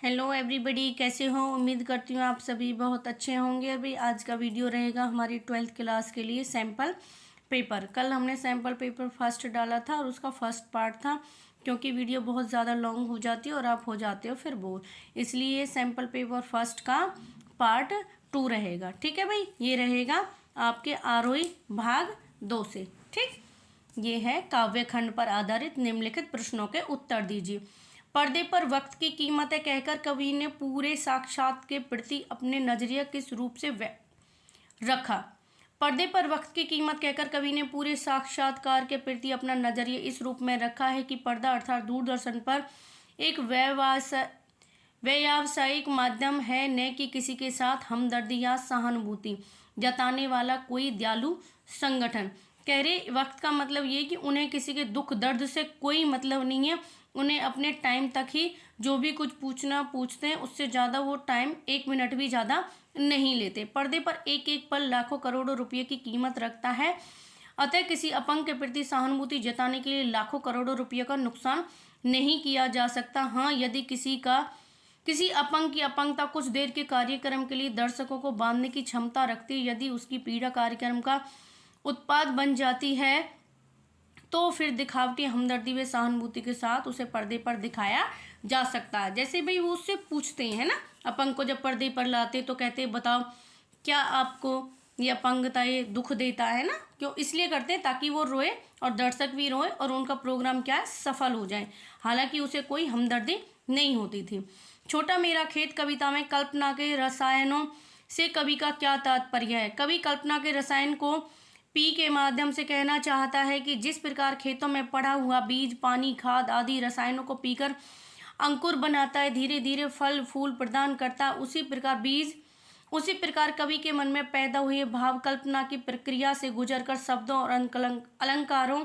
Hello everybody, कैसे हो। उम्मीद करती हूँ आप सभी बहुत अच्छे होंगे। अभी आज का वीडियो रहेगा हमारी 12th क्लास के लिए सैम्पल पेपर। कल हमने सैम्पल पेपर फर्स्ट डाला था और उसका फर्स्ट पार्ट था, क्योंकि वीडियो बहुत ज़्यादा लॉन्ग हो जाती है और आप हो जाते हो फिर बोर, इसलिए सैम्पल पेपर फर्स्ट का पार्ट 2 रहेगा। ठीक है भाई, ये रहेगा आपके आरोही भाग 2 से। ठीक, ये है काव्य खंड पर आधारित निम्नलिखित प्रश्नों के उत्तर दीजिए। पर्दे पर वक्त की कीमतें कहकर कवि ने पूरे साक्षात के प्रति अपने नजरिया किस रूप से रखा। पर्दे पर वक्त की कीमत कहकर कवि ने पूरे साक्षात्कार के प्रति अपना नजरिया इस रूप में रखा है कि पर्दा अर्थात दूरदर्शन पर एक व्यावसायिक माध्यम है, न कि किसी के साथ हमदर्दी या सहानुभूति जताने वाला कोई दयालु संगठन। कह रहे वक्त का मतलब ये कि उन्हें किसी के दुख दर्द से कोई मतलब नहीं है, उन्हें अपने टाइम तक ही जो भी कुछ पूछते हैं, उससे ज़्यादा वो टाइम 1 मिनट भी ज़्यादा नहीं लेते। पर्दे पर एक एक पल लाखों करोड़ों रुपये की कीमत रखता है, अतः किसी अपंग के प्रति सहानुभूति जताने के लिए लाखों करोड़ों रुपये का नुकसान नहीं किया जा सकता। हाँ, यदि किसी अपंग की अपंगता कुछ देर के कार्यक्रम के लिए दर्शकों को बांधने की क्षमता रखती है, यदि उसकी पीड़ा कार्यक्रम का उत्पाद बन जाती है, तो फिर दिखावटी हमदर्दी व सहानुभूति के साथ उसे पर्दे पर दिखाया जा सकता है। जैसे भाई वो उससे पूछते हैं ना, अपंग को जब पर्दे पर लाते तो कहते बताओ क्या आपको ये अपंगता ये दुख देता है ना। क्यों इसलिए करते हैं, ताकि वो रोए और दर्शक भी रोए और उनका प्रोग्राम क्या है, सफल हो जाए। हालांकि उसे कोई हमदर्दी नहीं होती थी। छोटा मेरा खेत कविता में कल्पना के रसायनों से कवि का क्या तात्पर्य है। कवि कल्पना के रसायन को पी के माध्यम से कहना चाहता है कि जिस प्रकार खेतों में पड़ा हुआ बीज पानी खाद आदि रसायनों को पीकर अंकुर बनाता है, धीरे धीरे फल फूल प्रदान करता है, उसी प्रकार कवि के मन में पैदा हुए भाव कल्पना की प्रक्रिया से गुजरकर शब्दों और अलंकारों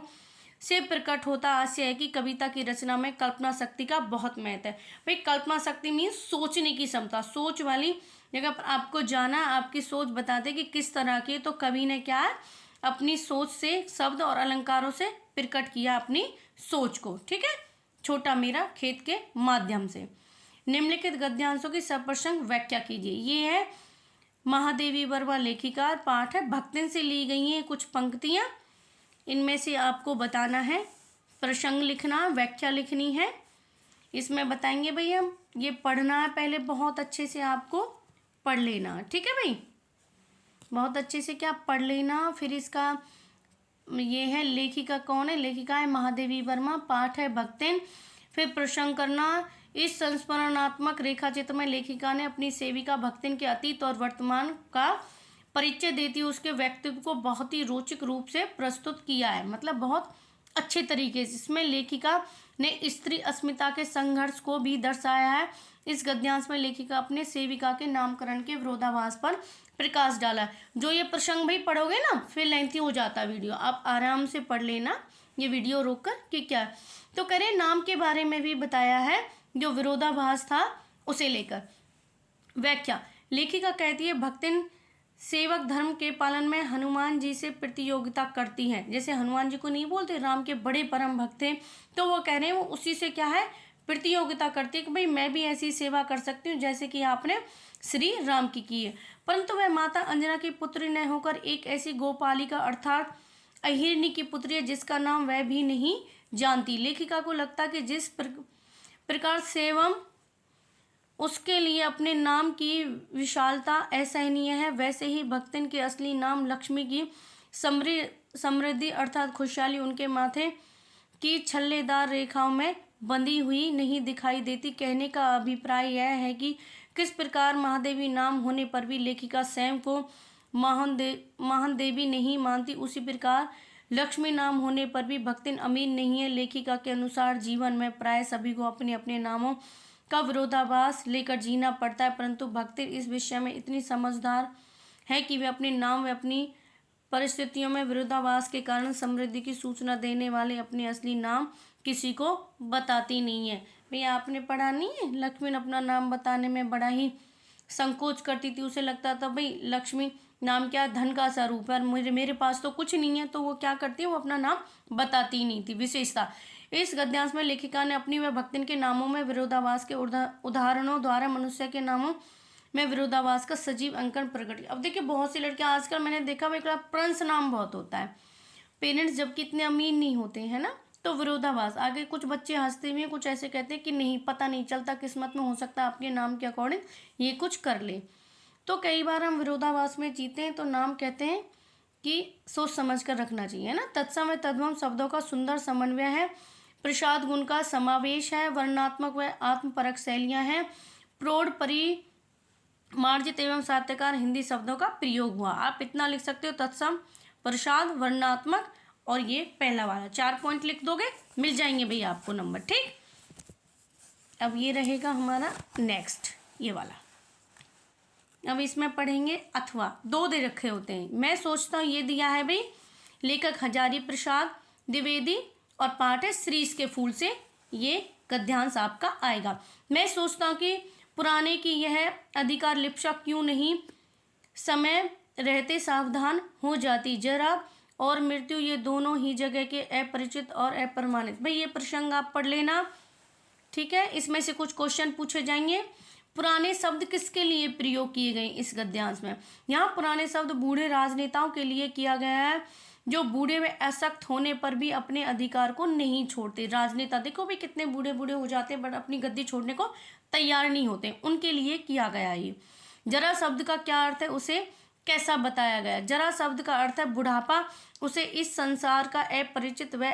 से प्रकट होता। आशय है कि कविता की रचना में कल्पना शक्ति का बहुत महत्व है। भाई कल्पना शक्ति मीन्स सोचने की क्षमता, सोच वाली जगह पर आपको जाना, आपकी सोच बताते कि किस तरह की, तो कवि ने क्या है अपनी सोच से शब्द और अलंकारों से प्रकट किया अपनी सोच को। ठीक है, छोटा मेरा खेत के माध्यम से। निम्नलिखित गद्यांशों की सप्रसंग व्याख्या कीजिए। ये है महादेवी वर्मा लेखिका, पाठ है भक्तिन से ली गई हैं कुछ पंक्तियां, इनमें से आपको बताना है, प्रसंग लिखना, व्याख्या लिखनी है। इसमें बताएंगे भाई हम, ये पढ़ना है पहले बहुत अच्छे से, आपको पढ़ लेना। ठीक है भाई, बहुत अच्छे से क्या पढ़ लेना। फिर इसका ये है लेखिका कौन है, लेखिका है महादेवी वर्मा, पाठ है भक्तिन। फिर प्रसंग करना, इस संस्मरणात्मक रेखा चित्र में लेखिका ने अपनी सेविका भक्तिन के अतीत और वर्तमान का परिचय देती उसके व्यक्तित्व को बहुत ही रोचक रूप से प्रस्तुत किया है, मतलब बहुत अच्छे तरीके से। इसमें लेखिका ने स्त्री अस्मिता के संघर्ष को भी दर्शाया है। इस गद्यांश में लेखिका अपने सेविका के नामकरण के विरोधाभास पर प्रकाश डाला है। जो ये प्रसंग भाई पढ़ोगे ना, फिर लेंथी हो जाता वीडियो, आप आराम से पढ़ लेना ये वीडियो रोककर कि क्या। तो करें नाम के बारे में भी बताया है, जो विरोधाभास था उसे लेकर। व्याख्या, लेखिका कहती है भक्तिन सेवक धर्म के पालन में हनुमान जी से प्रतियोगिता करती है। जैसे हनुमान जी को नहीं बोलते राम के बड़े परम भक्त थे, तो वो कह रहे हैं वो उसी से क्या है प्रतियोगिता करती है कि भाई मैं भी ऐसी सेवा कर सकती हूँ जैसे कि आपने श्री राम की है। परंतु वह माता अंजना की पुत्री न होकर एक ऐसी गोपालिका अर्थात अहिरनी की पुत्री है जिसका नाम वह भी नहीं जानती। लेखिका को लगता कि जिस प्रकार सेवम उसके लिए अपने नाम की विशालता असहनीय है, वैसे ही भक्तिन के असली नाम लक्ष्मी की समृद्धि अर्थात खुशहाली उनके माथे की छल्लेदार रेखाओं में बंधी हुई नहीं दिखाई देती। कहने का अभिप्राय यह है कि किस प्रकार महादेवी नाम होने पर भी लेखिका स्वयं को महान देवी नहीं मानती, उसी प्रकार लक्ष्मी नाम होने पर भी भक्तिन अमीर नहीं है। लेखिका के अनुसार जीवन में प्राय सभी को अपने अपने नामों का विरोधाभास लेकर जीना पड़ता है, परंतु भक्ति इस विषय में इतनी समझदार है कि वे अपने नाम व अपनी परिस्थितियों में विरोधाभास के कारण समृद्धि की सूचना देने वाले अपने असली नाम किसी को बताती नहीं है। भैया आपने पढ़ा नहीं है, लक्ष्मी अपना नाम बताने में बड़ा ही संकोच करती थी, उसे लगता था भाई लक्ष्मी नाम क्या धन का स्वरूप है, मेरे पास तो कुछ नहीं है, तो वो क्या करती है वो अपना नाम बताती नहीं थी। विशेषता, इस गद्यांश में लेखिका ने अपनी व भक्तिन के नामों में विरोधाभास के उदाहरणों द्वारा मनुष्य के नामों में विरोधाभास का सजीव अंकन प्रकट किया। अब देखिए बहुत सी लड़कियां आजकल मैंने देखा हुआ एक प्रिंस नाम बहुत होता है, पेरेंट्स जबकि इतने अमीर नहीं होते हैं ना, तो विरोधाभास। आगे कुछ बच्चे हंसते हुए कुछ ऐसे कहते हैं कि नहीं पता नहीं चलता, किस्मत में हो सकता है आपके नाम के अकॉर्डिंग ये कुछ कर ले। तो कई बार हम विरोधाभास में जीते हैं, तो नाम कहते हैं कि सोच समझ कर रखना चाहिए ना। तत्सम व तद्भव शब्दों का सुंदर समन्वय है, प्रसाद गुण का समावेश है, वर्णात्मक व आत्मपरक शैलियाँ हैं, प्रौढ़ परिमार्जित एवं साहित्यकार हिंदी शब्दों का प्रयोग हुआ। आप इतना लिख सकते हो, तत्सम, प्रसाद, वर्णात्मक और ये पहला वाला 4 पॉइंट लिख दोगे, मिल जाएंगे भैया आपको नंबर। ठीक, अब ये रहेगा हमारा नेक्स्ट ये वाला। अब इसमें पढ़ेंगे अथवा, 2 दे रखे होते हैं। मैं सोचता हूँ ये दिया है भाई लेखक हजारी प्रसाद द्विवेदी और पाठ है श्रीश के फूल से, ये गद्यांश आपका आएगा। मैं सोचता हूँ कि पुराने की यह अधिकार लिप्सा क्यों नहीं समय रहते सावधान हो जाती, जरा और मृत्यु ये दोनों ही जगह के अपरिचित और अप्रमाणित। भाई ये प्रसंग आप पढ़ लेना, ठीक है। इसमें से कुछ क्वेश्चन पूछे जाएंगे। पुराने शब्द किसके लिए प्रयोग किए गए इस गद्यांश में? यहाँ पुराने शब्द बूढ़े राजनेताओं के लिए किया गया है, जो बूढ़े व असक्त होने पर भी अपने अधिकार को नहीं छोड़ते। राजनेता देखो भी कितने बूढ़े बूढ़े हो जाते हैं बट अपनी गद्दी छोड़ने को तैयार नहीं होते, उनके लिए किया गया ये। जरा शब्द का क्या अर्थ है उसे कैसा बताया गया? जरा शब्द का अर्थ है बुढ़ापा, उसे इस संसार का अपरिचित व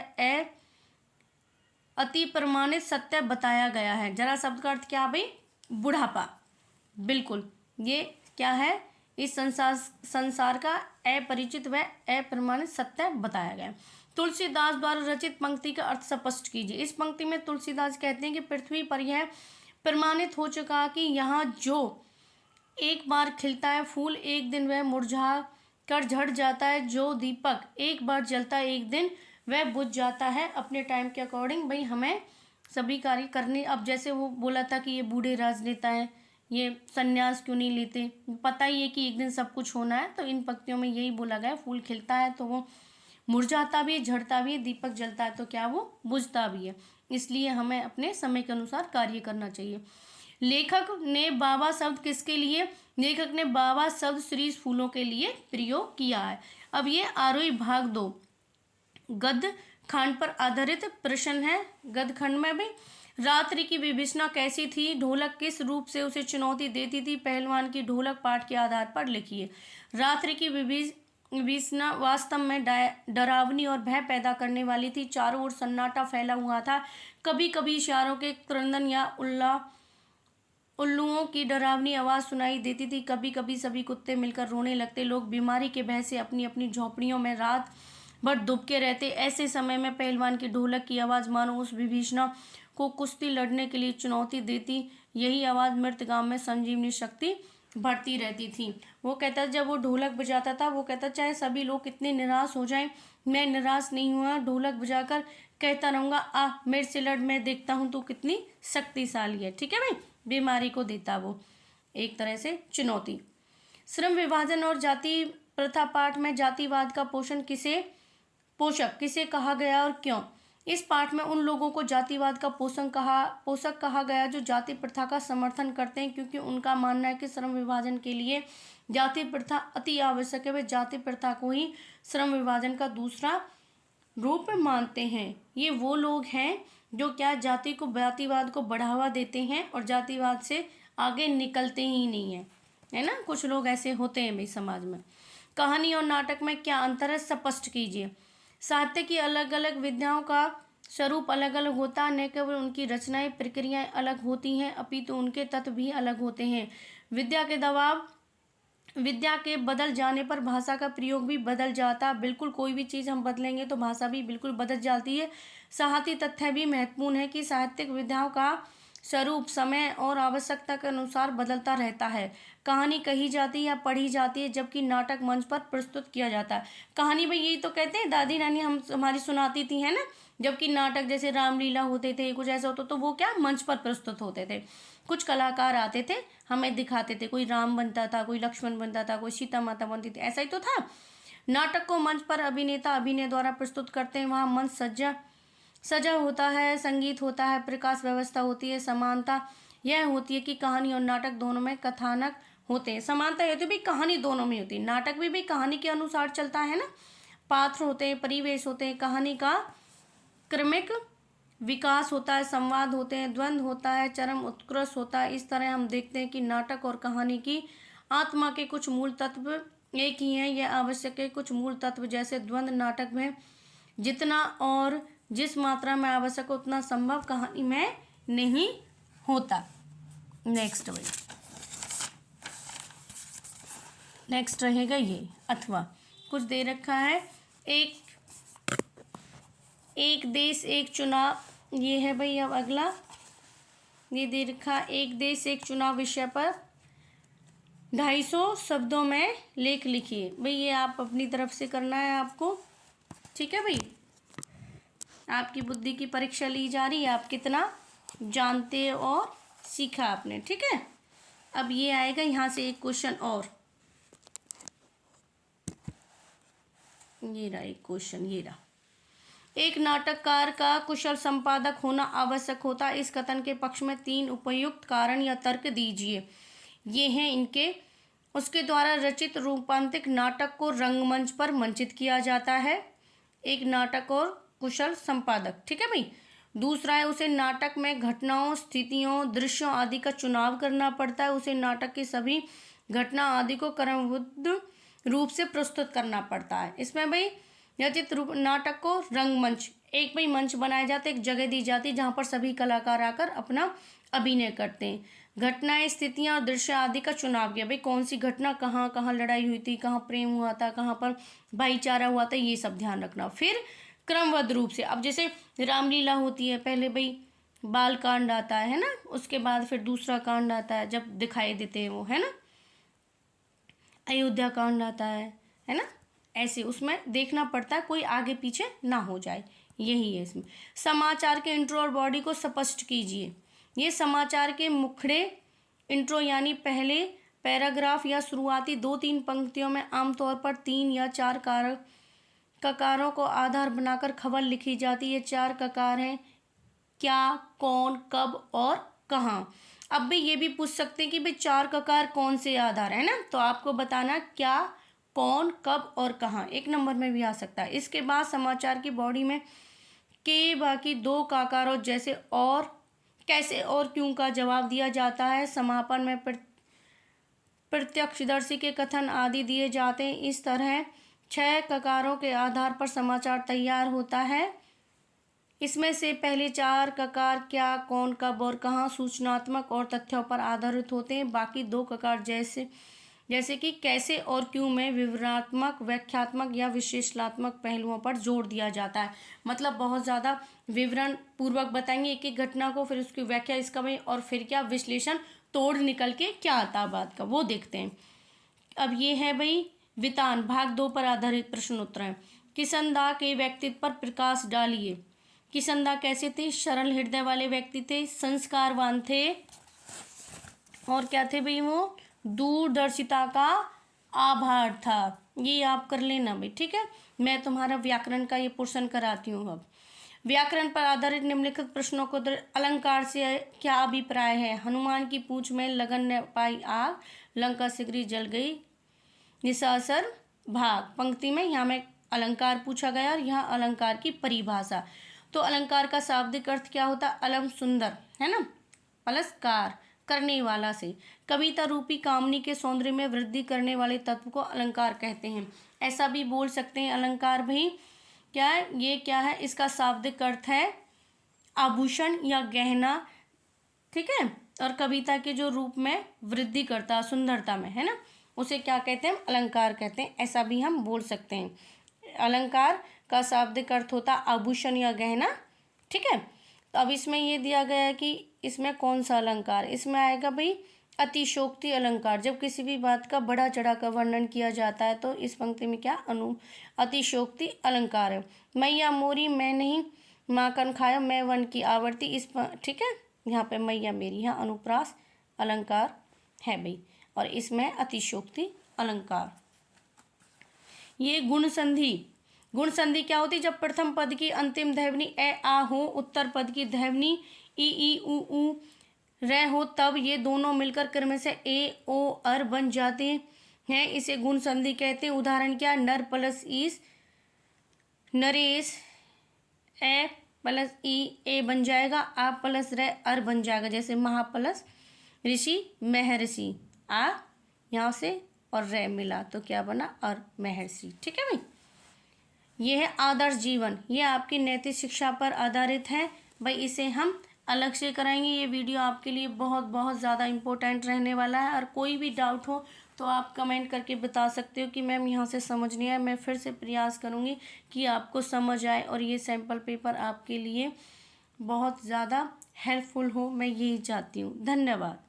अति प्रमाणित सत्य बताया गया है। जरा शब्द का अर्थ क्या भाई? बुढ़ापा। बिल्कुल, ये क्या है? इस संसार का अपरिचित व अप्रमाणित सत्य बताया गया। तुलसीदास द्वारा रचित पंक्ति का अर्थ स्पष्ट कीजिए। इस पंक्ति में तुलसीदास कहते हैं कि पृथ्वी पर यह प्रमाणित हो चुका कि यहाँ जो एक बार खिलता है फूल एक दिन वह मुरझा कर झड़ जाता है, जो दीपक एक बार जलता है एक दिन वह बुझ जाता है। अपने टाइम के अकॉर्डिंग भाई हमें सभी कार्य करने। अब जैसे वो बोला था कि ये बूढ़े राजनेता हैं, ये संन्यास क्यों नहीं लेते, पता ही है कि एक दिन सब कुछ होना है, तो इन पंक्तियों में यही बोला गया। फूल खिलता है तो वो मुरझाता भी है, झड़ता भी है, दीपक जलता है तो क्या वो बुझता भी है। इसलिए हमें अपने समय के अनुसार कार्य करना चाहिए। लेखक ने बाबा शब्द किसके लिए? लेखक ने बाबा शब्द श्रीश फूलों के लिए प्रयोग किया है। अब ये आरोही भाग 2 गद्य खंड पर आधारित प्रश्न है। गद्य खंड में भी रात्रि की विभीषणा कैसी थी? ढोलक किस रूप से उसे चुनौती देती थी? पहलवान की ढोलक पाठ के आधार पर लिखिए। रात्रि की विभीषणा वास्तव में डरावनी और भय पैदा करने वाली थी। चारों ओर सन्नाटा फैला हुआ था। कभी कभी इशारों के क्रंदन या उल्लुओं की डरावनी आवाज़ सुनाई देती थी। कभी कभी सभी कुत्ते मिलकर रोने लगते। लोग बीमारी के भय से अपनी अपनी झोपड़ियों में रात भर दुबके रहते। ऐसे समय में पहलवान की ढोलक की आवाज़ मानो उस विभीषणा को कुश्ती लड़ने के लिए चुनौती देती। यही आवाज़ मृत गांव में संजीवनी शक्ति भरती रहती थी। वो कहता जब वो ढोलक बजाता था, वो कहता चाहे सभी लोग कितने निराश हो जाएं, मैं निराश नहीं हुआ। ढोलक बजाकर कहता रहूँगा, आ मेरे से लड़, मैं देखता हूँ तू कितनी शक्तिशाली है। ठीक है भाई, बीमारी को देता वो एक तरह से चुनौती। श्रम विभाजन और जाति प्रथा पाठ में जातिवाद का पोषक किसे कहा गया और क्यों? इस पाठ में उन लोगों को जातिवाद का पोषक कहा गया जो जाति प्रथा का समर्थन करते हैं, क्योंकि उनका मानना है कि श्रम विभाजन के लिए जाति प्रथा अति आवश्यक है। वे जाति प्रथा को ही श्रम विभाजन का दूसरा रूप मानते हैं। ये वो लोग हैं जो क्या जातिवाद को बढ़ावा देते हैं और जातिवाद से आगे निकलते ही नहीं है, है ना। कुछ लोग ऐसे होते हैं भाई समाज में। कहानी और नाटक में क्या अंतर है स्पष्ट कीजिए। साहित्य की अलग अलग विधाओं का स्वरूप अलग अलग होता है। न केवल उनकी रचनाएं प्रक्रियाएं अलग होती हैं, अपितु उनके तत्व भी अलग होते हैं। विद्या के बदल जाने पर भाषा का प्रयोग भी बदल जाता है। बिल्कुल, कोई भी चीज़ हम बदलेंगे तो भाषा भी बिल्कुल बदल जाती है। साहित्य तथ्य भी महत्वपूर्ण है कि साहित्यिक विधाओं का स्वरूप समय और आवश्यकता के अनुसार बदलता रहता है। कहानी कही जाती है या पढ़ी जाती है, जबकि नाटक मंच पर प्रस्तुत किया जाता है। कहानी भाई यही तो कहते हैं, दादी नानी हमारी सुनाती थी, है ना। जबकि नाटक जैसे रामलीला होते थे, कुछ ऐसा होता तो वो क्या मंच पर प्रस्तुत होते थे। कुछ कलाकार आते थे, हमें दिखाते थे, कोई राम बनता था, कोई लक्ष्मण बनता था, कोई सीता माता बनती थी, ऐसा ही तो था। नाटक को मंच पर अभिनेता अभिनय द्वारा प्रस्तुत करते हैं। वहाँ मंच सजा होता है, संगीत होता है, प्रकाश व्यवस्था होती है। समानता यह होती है कि कहानी और नाटक दोनों में कथानक होते हैं। समानता ये तो भी कहानी दोनों में होती है, नाटक भी कहानी के अनुसार चलता है ना। पात्र होते हैं, परिवेश होते हैं, कहानी का क्रमिक विकास होता है, संवाद होते हैं, द्वंद्व होता है, चरम उत्कृष्ट होता है। इस तरह हम देखते हैं कि नाटक और कहानी की आत्मा के कुछ मूल तत्व एक ही हैं। यह आवश्यक है कुछ मूल तत्व जैसे द्वंद्व नाटक में जितना और जिस मात्रा में आवश्यक हो उतना संभव कहानी में नहीं होता। नेक्स्ट भाई, नेक्स्ट रहेगा ये अथवा। कुछ दे रखा है, एक देश एक चुनाव, ये है भाई। अब अगला ये दे रखा, एक देश एक चुनाव विषय पर 250 शब्दों में लेख लिखिए। भाई ये आप अपनी तरफ से करना है आपको, ठीक है भाई। आपकी बुद्धि की परीक्षा ली जा रही है, आप कितना जानते और सीखा आपने, ठीक है। अब ये आएगा यहाँ से एक क्वेश्चन और, ये रहा एक क्वेश्चन, ये रहा। एक नाटककार का कुशल संपादक होना आवश्यक होता है। इस कथन के पक्ष में 3 उपयुक्त कारण या तर्क दीजिए। ये हैं इनके। उसके द्वारा रचित रूपांतरित नाटक को रंगमंच पर मंचित किया जाता है। एक नाटक और कुशल संपादक, ठीक है भाई। दूसरा है उसे नाटक में घटनाओं, स्थितियों, दृश्यों आदि का चुनाव करना पड़ता है। उसे नाटक की सभी घटना आदि को क्रमबद्ध रूप से प्रस्तुत करना पड़ता है। इसमें भाई रचित रूप नाटक को रंगमंच, एक भाई मंच बनाया जाता है, एक जगह दी जाती है जहाँ पर सभी कलाकार आकर अपना अभिनय करते हैं। घटनाएं, स्थितियां और दृश्य आदि का चुनाव किया। भाई कौन सी घटना कहाँ कहाँ लड़ाई हुई थी, कहाँ प्रेम हुआ था, कहाँ पर भाईचारा हुआ था, ये सब ध्यान रखना। फिर क्रमबद्ध रूप से, अब जैसे रामलीला होती है, पहले भाई बाल कांड आता है ना, उसके बाद फिर दूसरा कांड आता है जब दिखाई देते हैं वो, है ना, अयोध्या कांड आता है ना। ऐसे उसमें देखना पड़ता है कोई आगे पीछे ना हो जाए, यही है इसमें। समाचार के इंट्रो और बॉडी को स्पष्ट कीजिए। ये समाचार के मुखड़े, इंट्रो यानी पहले पैराग्राफ या शुरुआती 2-3 पंक्तियों में आमतौर पर 3 या 4 ककारों को आधार बनाकर खबर लिखी जाती है। 4 ककार हैं, क्या, कौन, कब और कहाँ। अब भी ये भी पूछ सकते हैं कि भाई 4 ककार कौन से आधार है ना, तो आपको बताना क्या, कौन, कब और कहाँ, 1 नंबर में भी आ सकता है। इसके बाद समाचार की बॉडी में के बाकी 2 ककारों जैसे और, कैसे और क्यों का जवाब दिया जाता है। समापन में प्रत्यक्षदर्शी के कथन आदि दिए जाते हैं। इस तरह 6 ककारों के आधार पर समाचार तैयार होता है। इसमें से पहले 4 ककार क्या, कौन, कब और कहाँ सूचनात्मक और तथ्यों पर आधारित होते हैं। बाकी 2 ककार जैसे कि कैसे और क्यों में विवरणात्मक, व्याख्यात्मक या विश्लेषणात्मक पहलुओं पर जोर दिया जाता है। मतलब बहुत ज़्यादा विवरण पूर्वक बताएंगे एक एक घटना को, फिर उसकी व्याख्या इसका भाई, और फिर क्या विश्लेषण, तोड़ निकल के क्या आता बात का, वो देखते हैं। अब ये है भाई वितान, भाग 2 पर आधारित प्रश्न उत्तर है। किशनदा के व्यक्तित्व पर प्रकाश डालिए। किशनदा कैसे थे? सरल हृदय वाले व्यक्ति थे, संस्कारवान थे, और क्या थे भाई वो, दूरदर्शिता का आभार था। ये आप कर लेना भाई, ठीक है। मैं तुम्हारा व्याकरण का ये पोर्शन कराती हूँ। अब व्याकरण पर आधारित निम्नलिखित प्रश्नों को अलंकार से क्या अभिप्राय है। हनुमान की पूंछ में लगन न पाई आग, लंका शीघ्र जल गई, निशाचर भाग। पंक्ति में यहाँ में अलंकार पूछा गया और यहाँ अलंकार की परिभाषा। तो अलंकार का शाब्दिक अर्थ क्या होता है? अलम सुंदर, है ना, प्लस कार, करने वाला से। कविता रूपी कामनी के सौंदर्य में वृद्धि करने वाले तत्व को अलंकार कहते हैं। ऐसा भी बोल सकते हैं अलंकार भाई क्या है, ये क्या है, इसका शाब्दिक अर्थ है आभूषण या गहना, ठीक है। और कविता के जो रूप में वृद्धि करता, सुंदरता में, है ना, उसे क्या कहते हैं? अलंकार कहते हैं। ऐसा भी हम बोल सकते हैं। अलंकार का शाब्दिक अर्थ होता आभूषण या गहना, ठीक है। तो अब इसमें ये दिया गया है कि इसमें कौन सा अलंकार, इसमें आएगा भाई अतिशोक्ति अलंकार। जब किसी भी बात का बड़ा चढ़ा कर वर्णन किया जाता है तो इस पंक्ति में क्या अतिशोक्ति अलंकार है। मैया मोरी मैं नहीं माखन खाया, मैं वन की आवर्ती, इस ठीक है, यहाँ पे मैया मेरी, यहाँ अनुप्रास अलंकार है भाई, और इसमें अतिशोक्ति अलंकार। ये गुण संधि गुण संधि क्या होती है? जब प्रथम पद की अंतिम ध्वनि ए आ हो, उत्तर पद की ध्वनि ई ऊ रे हो, तब ये दोनों मिलकर क्रम से ए ओ अर बन जाते हैं। इसे गुण संधि कहते हैं। उदाहरण क्या? नर प्लस ईस नरेश, ए प्लस ई ए बन जाएगा, आ प्लस रे अर बन जाएगा। जैसे महा प्लस ऋषि महर्षि, आ यहाँ से और रे मिला तो क्या बना? अर महर्षि। ठीक है भाई, ये है आदर्श जीवन। ये आपकी नैतिक शिक्षा पर आधारित है भाई। इसे हम अलग से कराएंगे। ये वीडियो आपके लिए बहुत बहुत ज़्यादा इम्पोर्टेंट रहने वाला है। और कोई भी डाउट हो तो आप कमेंट करके बता सकते हो कि मैम यहाँ से समझ नहीं आया। मैं फिर से प्रयास करूँगी कि आपको समझ आए और ये सैम्पल पेपर आपके लिए बहुत ज़्यादा हेल्पफुल हो। मैं यही चाहती हूँ। धन्यवाद।